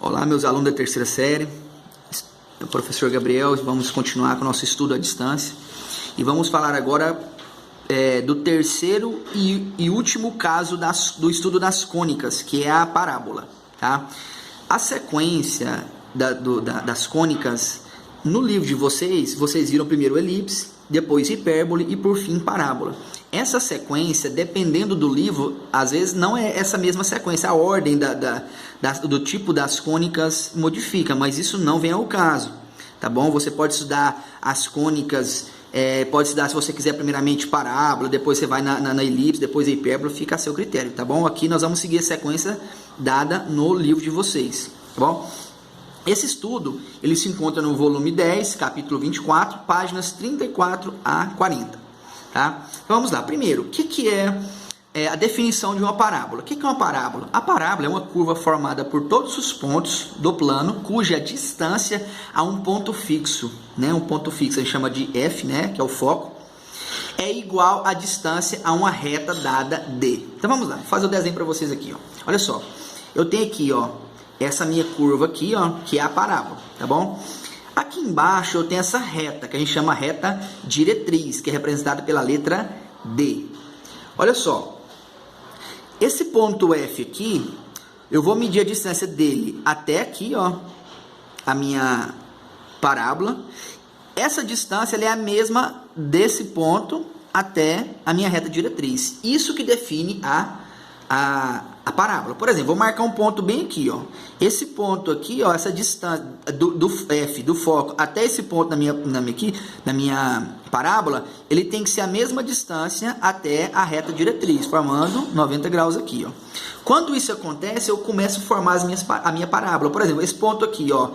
Olá, meus alunos da terceira série, é o professor Gabriel. Vamos continuar com o nosso estudo à distância e vamos falar agora do terceiro e último caso do estudo das cônicas, que é a parábola, tá? A sequência das cônicas, no livro de vocês viram primeiro elipse, depois hipérbole e por fim parábola. Essa sequência, dependendo do livro, às vezes não é essa mesma sequência, a ordem do tipo das cônicas modifica, mas isso não vem ao caso, tá bom? Você pode estudar as cônicas, pode estudar, se você quiser, primeiramente parábola, depois você vai na elipse, depois a hipérbole, fica a seu critério, tá bom? Aqui nós vamos seguir a sequência dada no livro de vocês, tá bom? Esse estudo, ele se encontra no volume 10, capítulo 24, páginas 34 a 40. Tá? Então vamos lá. Primeiro, o que é a definição de uma parábola? O que é uma parábola? A parábola é uma curva formada por todos os pontos do plano cuja distância a um ponto fixo, né? Um ponto fixo a gente chama de F, né? Que é o foco, é igual à distância a uma reta dada D. Então vamos lá, vou fazer o desenho para vocês aqui, ó. Olha só, eu tenho aqui, ó, essa minha curva aqui, ó, que é a parábola, tá bom? Aqui embaixo eu tenho essa reta, que a gente chama reta diretriz, que é representada pela letra D. Olha só, esse ponto F aqui, eu vou medir a distância dele até aqui, ó, a minha parábola. Essa distância ela é a mesma desse ponto até a minha reta diretriz. Isso que define a parábola. Por exemplo, vou marcar um ponto bem aqui, ó. Esse ponto aqui, ó, essa distância do F, do foco, até esse ponto na minha parábola, ele tem que ser a mesma distância até a reta diretriz, formando 90 graus aqui, ó. Quando isso acontece, eu começo a formar a minha parábola. Por exemplo, esse ponto aqui, ó,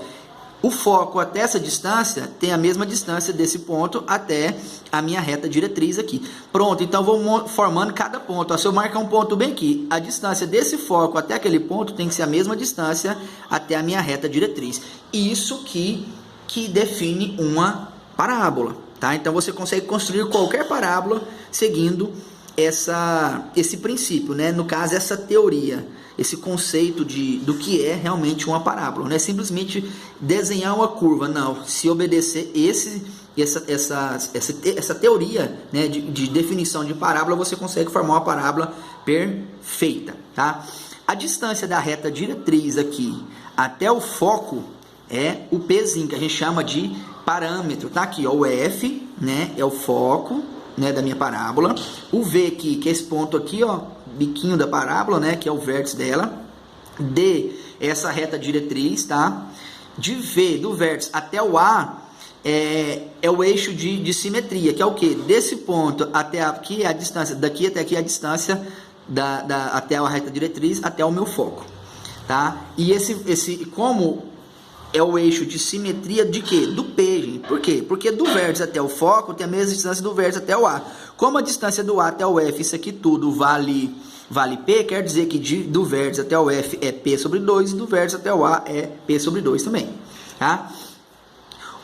o foco até essa distância tem a mesma distância desse ponto até a minha reta diretriz aqui. Pronto, então vou formando cada ponto. Ó, se eu marcar um ponto bem aqui, a distância desse foco até aquele ponto tem que ser a mesma distância até a minha reta diretriz. Isso que define uma parábola, tá? Então você consegue construir qualquer parábola seguindo esse princípio, né? No caso, essa teoria, esse conceito do que é realmente uma parábola. Não é simplesmente desenhar uma curva, não. Se obedecer essa teoria, né, de definição de parábola, você consegue formar uma parábola perfeita, tá? A distância da reta diretriz aqui até o foco é o Pzinho, que a gente chama de parâmetro. Tá aqui, ó, o F, né, é o foco, né, da minha parábola. O V aqui, que é esse ponto aqui, ó, biquinho da parábola, né, que é o vértice dela. D é essa reta diretriz, tá? De V, do vértice até o A, é o eixo de simetria, que é o que? Desse ponto até aqui é a distância, daqui até aqui é a distância até a reta diretriz, até o meu foco, tá? E como é o eixo de simetria de quê? Do P, gente. Por quê? Porque do vértice até o foco tem a mesma distância do vértice até o A. Como a distância do A até o F, isso aqui tudo vale P, quer dizer que do vértice até o F é P sobre 2 e do vértice até o A é P sobre 2 também, tá?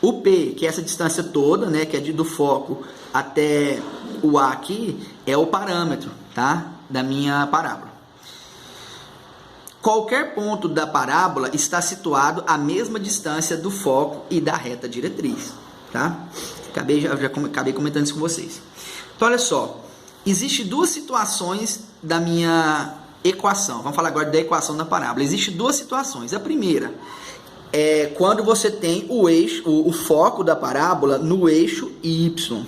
O P, que é essa distância toda, né, que é do foco até o A aqui, é o parâmetro, tá, da minha parábola. Qualquer ponto da parábola está situado à mesma distância do foco e da reta diretriz, tá? Acabei comentando isso com vocês. Então, olha só, existem duas situações da minha equação. Vamos falar agora da equação da parábola. Existem duas situações. A primeira é quando você tem o foco da parábola no eixo Y.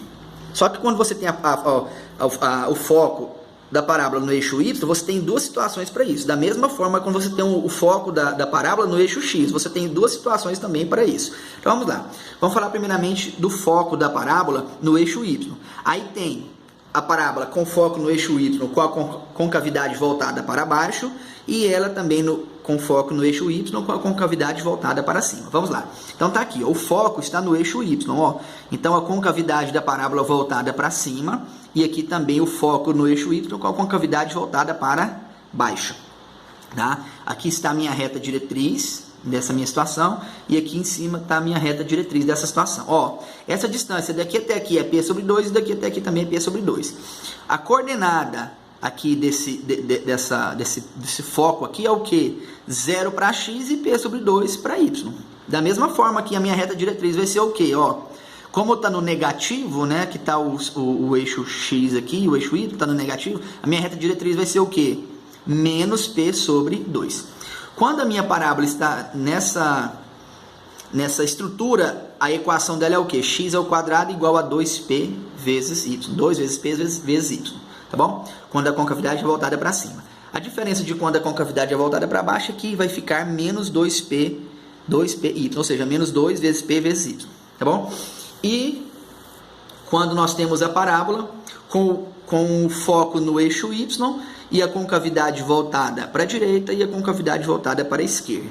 Só que quando você tem o foco da parábola no eixo Y, você tem duas situações para isso. Da mesma forma, quando você tem o foco da parábola no eixo X, você tem duas situações também para isso. Então vamos lá. Vamos falar primeiramente do foco da parábola no eixo Y. Aí tem a parábola com foco no eixo Y, com a concavidade voltada para baixo, e ela também com foco no eixo Y, com a concavidade voltada para cima. Vamos lá. Então tá aqui, ó, o foco está no eixo Y, ó. Então a concavidade da parábola voltada para cima, e aqui também o foco no eixo Y com a concavidade voltada para baixo, tá? Aqui está a minha reta diretriz dessa minha situação, e aqui em cima está a minha reta diretriz dessa situação. Ó, essa distância daqui até aqui é P sobre 2, e daqui até aqui também é P sobre 2. A coordenada aqui desse foco aqui é o que? 0 para x e p sobre 2 para y. Da mesma forma que a minha reta diretriz vai ser o que? Como está no negativo, né, que está o eixo x aqui, o eixo y está no negativo, a minha reta diretriz vai ser o que? Menos p sobre 2. Quando a minha parábola está nessa estrutura, a equação dela é o que? X ao quadrado igual a 2p vezes y. 2 vezes p vezes y. Tá bom? Quando a concavidade é voltada para cima. A diferença de quando a concavidade é voltada para baixo é que vai ficar menos 2py, ou seja, menos 2 vezes p vezes y. Tá bom? E quando nós temos a parábola com o foco no eixo y e a concavidade voltada para a direita e a concavidade voltada para a esquerda.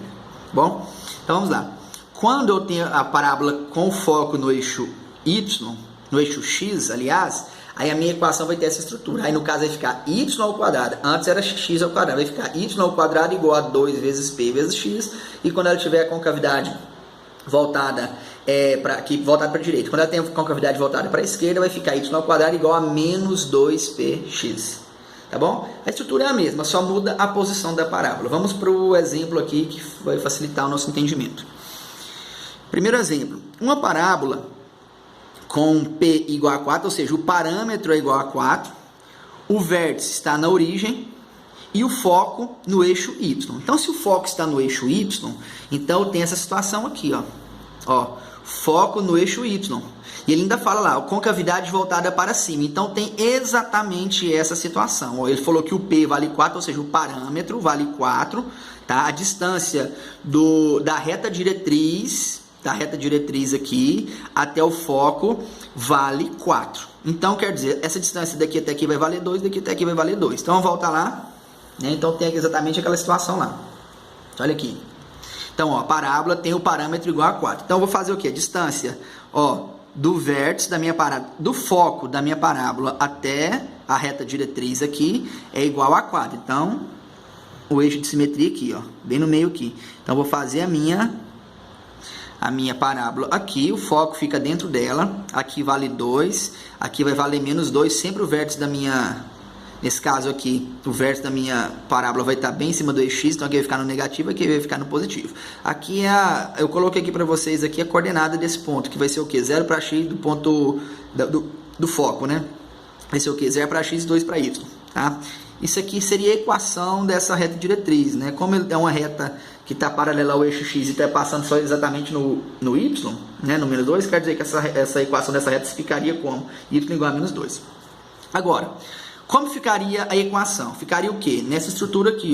Bom, então vamos lá. Quando eu tenho a parábola com foco no eixo y, no eixo x, aliás, aí a minha equação vai ter essa estrutura. Aí no caso vai ficar y ao quadrado, antes era x ao quadrado, vai ficar y ao quadrado igual a 2 vezes p vezes x, e quando ela tiver a concavidade voltada para a direita, quando ela tem a concavidade voltada para a esquerda, vai ficar y ao quadrado igual a menos 2px. Tá bom? A estrutura é a mesma, só muda a posição da parábola. Vamos para o exemplo aqui que vai facilitar o nosso entendimento. Primeiro exemplo, uma parábola com P igual a 4, ou seja, o parâmetro é igual a 4, o vértice está na origem e o foco no eixo Y. Então, se o foco está no eixo Y, então tem essa situação aqui, foco no eixo Y. E ele ainda fala lá, concavidade voltada para cima. Então, tem exatamente essa situação. Ele falou que o P vale 4, ou seja, o parâmetro vale 4, tá? A distância da reta diretriz aqui até o foco vale 4. Então, quer dizer, essa distância daqui até aqui vai valer 2, daqui até aqui vai valer 2. Então, volta lá, né? Então, tem exatamente aquela situação lá. Olha aqui. Então, a parábola tem o parâmetro igual a 4. Então, eu vou fazer o quê? A distância, do vértice da minha parábola, do foco da minha parábola até a reta diretriz aqui é igual a 4. Então, o eixo de simetria aqui, bem no meio aqui. Então, eu vou fazer a minha parábola aqui, o foco fica dentro dela, aqui vale 2, aqui vai valer menos 2, sempre o vértice da minha, nesse caso aqui, o vértice da minha parábola vai estar bem em cima do eixo x, então aqui vai ficar no negativo, aqui vai ficar no positivo. Aqui eu coloquei aqui para vocês aqui a coordenada desse ponto, que vai ser o que? 0 para x do ponto do foco, né? Vai ser o que? 0 para x e 2 para y, tá? Isso aqui seria a equação dessa reta diretriz, né? Como é uma reta que está paralela ao eixo x e está passando só exatamente no y, né? No menos 2, quer dizer que essa equação dessa reta ficaria como? Y igual a menos 2. Agora, como ficaria a equação? Ficaria o quê? Nessa estrutura aqui,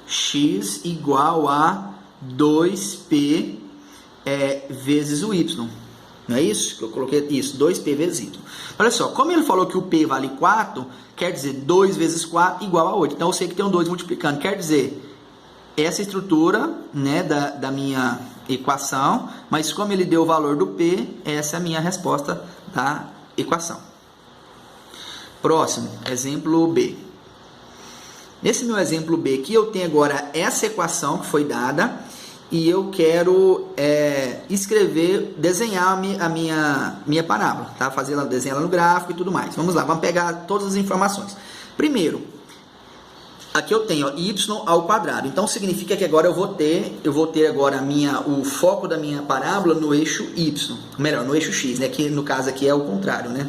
x igual a 2p vezes o y. Não é isso? Que eu coloquei isso, 2p vezes y. Olha só, como ele falou que o p vale 4, quer dizer 2 vezes 4 igual a 8. Então eu sei que tem um 2 multiplicando. Quer dizer, essa estrutura, né, da minha equação, mas como ele deu o valor do p, essa é a minha resposta da equação. Próximo, exemplo B. Nesse meu exemplo B aqui, eu tenho agora essa equação que foi dada e eu quero desenhar a minha parábola, tá? Desenhar ela no gráfico e tudo mais. Vamos lá, vamos pegar todas as informações. Primeiro, aqui eu tenho y ao quadrado. Então significa que agora eu vou ter agora o foco da minha parábola no eixo y, melhor, no eixo x, né? Que no caso aqui é o contrário, né?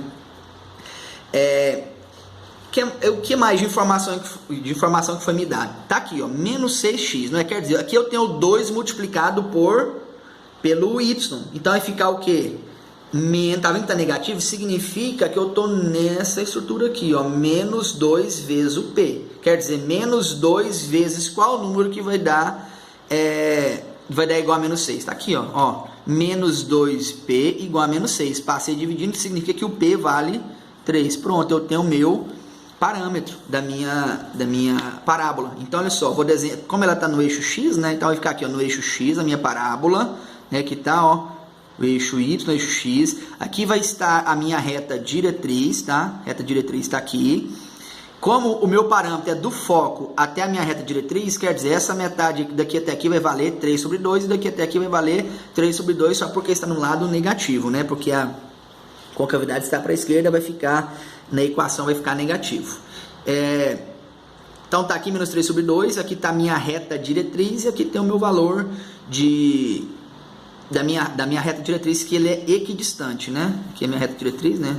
O que mais de informação que foi me dada? Tá aqui, menos 6x, não é? Quer dizer, aqui eu tenho 2 multiplicado pelo y. Então vai ficar o quê? Tá vendo que tá negativo? Significa que eu tô nessa estrutura aqui, menos 2 vezes o p. Quer dizer, menos 2 vezes qual número que vai dar igual a menos 6. Tá aqui, menos 2p igual a menos 6. Passei dividindo, que significa que o p vale 3. Pronto, eu tenho o meu parâmetro da minha parábola. Então, olha só, vou desenhar, como ela está no eixo x, né? Então vai ficar aqui, no eixo x, a minha parábola, né? Que está, o eixo y, no eixo x. Aqui vai estar a minha reta diretriz, tá? Reta diretriz está aqui. Como o meu parâmetro é do foco até a minha reta diretriz, quer dizer, essa metade daqui até aqui vai valer 3 sobre 2 e daqui até aqui vai valer 3 sobre 2, só porque está no lado negativo, né? Porque a concavidade está para a esquerda, vai ficar na equação, vai ficar negativo. Então tá aqui menos 3 sobre 2, aqui tá a minha reta diretriz e aqui tem o meu valor da minha reta diretriz, que ele é equidistante, né? Aqui é a minha reta diretriz, né?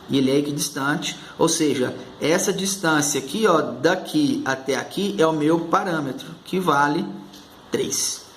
E ele é equidistante, ou seja, essa distância aqui, ó, daqui até aqui é o meu parâmetro, que vale 3.